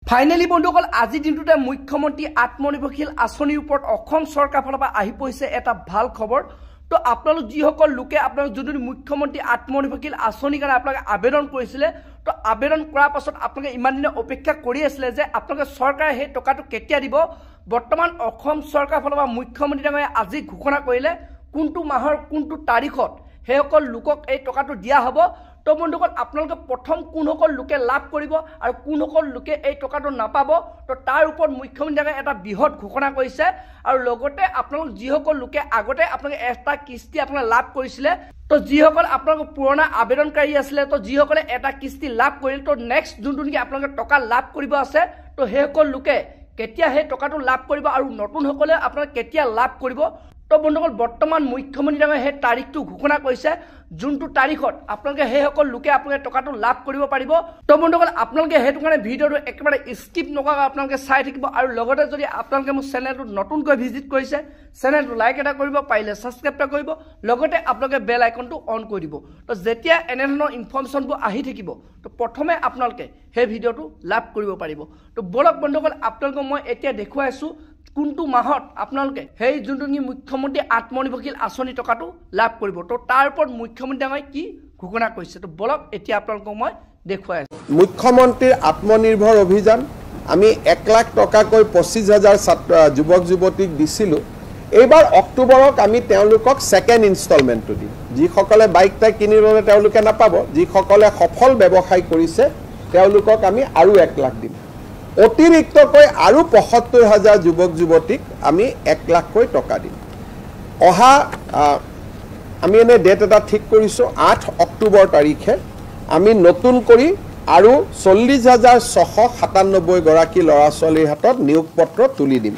Finally বন্ধুসকল আজি দিনটোতে মুখ্যমন্ত্ৰী আত্মনিৰ্ভৰশীল আঁচনিৰ ওপৰত অসম চৰকাৰ ফালৰ পৰা আহি পৰিছে এটা ভাল খবৰ। তো আপোনালোক যিসকল লোকে আপোনালোক যোনটো মুখ্যমন্ত্ৰী আত্মনিৰ্ভৰশীল আঁচনিৰ কাৰণে আপোনালোকে আবেদন কৰিছিলে, তো আবেদন কৰাৰ পাছত আপোনালোকে ইমান দিনে অপেক্ষা কৰি আছিলে যে আপোনালোকে চৰকাৰে সেই টকাটো কেতিয়া দিব। বৰ্তমান অসম চৰকাৰ ফালৰ পৰা মুখ্যমন্ত্ৰী ডাঙৰীয়াই আজি ঘোষণা কৰিলে কোনটো মাহৰ কোনটো তাৰিখত সেইসকল লোকক এই টকাটো দিয়া হ'ব। তো বন্ধুসকল আপোনালোকে প্ৰথম কোনসকল লোকে লাভ কৰিব আৰু কোনসকল লোকে এই টকাটো নাপাব, তো তাৰ ওপৰত মুখ্যমন্ত্ৰীয়ে এটা বৃহৎ ঘোষণা কৰিছে। আৰু লগতে আপোনালোক যিসকল লোকে আগতে আপোনালোকে এটা কিস্তি আপোনালোকে লাভ কৰিছিলে, তো যিসকল আপোনালোকৰ পুৰণা আবেদনকাৰী আছিলে, তো যিসকলে এটা কিস্তি লাভ কৰিলে, তো নেক্সট যোনটো নেকি আপোনালোকে টকা লাভ কৰিব আছে, তো সেইসকল লোকে কেতিয়া সেই টকাটো লাভ কৰিব আৰু নতুনসকলে আপোনালোকে কেতিয়া লাভ কৰিব। তো বন্ধুসকল বৰ্তমান মুখ্যমন্ত্ৰী ডাঙৰীয়াই সেই তাৰিখটো ঘোষণা কৰিছে যোনটো তাৰিখত আপোনালোকে সেইসকল লোকে আপোনালোকে টকাটো লাভ কৰিব পাৰিব। তো বন্ধুসকল আপোনালোকে সেইটো কাৰণে ভিডিঅ'টো একেবাৰে স্কিপ নকৰাকৈ আপোনালোকে চাই থাকিব। আৰু লগতে যদি আপোনালোকে মোৰ চেনেলটো নতুনকৈ ভিজিট কৰিছে, চেনেলটো লাইক এটা কৰিব, পাৰিলে ছাবস্ক্ৰাইব এটা কৰিব, লগতে আপোনালোকে বেল আইকনটো অন কৰি দিব। তো যেতিয়া এনেধৰণৰ ইনফৰ্মেশ্যনবোৰ আহি থাকিব, তো প্ৰথমে আপোনালোকে সেই ভিডিঅ'টো লাভ কৰিব পাৰিব। তো বলক বন্ধুসকল আপোনালোকক মই এতিয়া দেখুৱাইছোঁ কোনটো মাহত আপোনালোকে সেই যোনটো নেকি মুখ্যমন্ত্ৰী আত্মনিৰ্ভৰশীল আঁচনি টকাটো লাভ কৰিব। তো তাৰ ওপৰত মুখ্যমন্ত্ৰী ডাঙৰীয়াই কি ঘোষণা কৰিছে, তো বলক এতিয়া আপোনালোকক মই দেখুৱাই আছোঁ। মুখ্যমন্ত্ৰীৰ আত্মনিৰ্ভৰ অভিযান আমি 1 লাখ টকাকৈ 25,000 যুৱক যুৱতীক দিছিলোঁ। এইবাৰ অক্টোবৰত আমি তেওঁলোকক ছেকেণ্ড ইনষ্টলমেণ্টটো দিম। যিসকলে বাইক টাইক কিনি ল'লে তেওঁলোকে নাপাব, যিসকলে সফল ব্যৱসায় কৰিছে তেওঁলোকক আমি আৰু 1 লাখ দিম। অতিৰিক্তকৈ আৰু 75,000 যুৱক যুৱতীক আমি 1 লাখকৈ টকা দিম। অহা আমি এনে ডেট এটা ঠিক কৰিছোঁ 8 অক্টোবৰ তাৰিখে আমি নতুন কৰি আৰু 40,697 গৰাকী ল'ৰা ছোৱালীৰ হাতত নিয়োগ পত্ৰ তুলি দিম।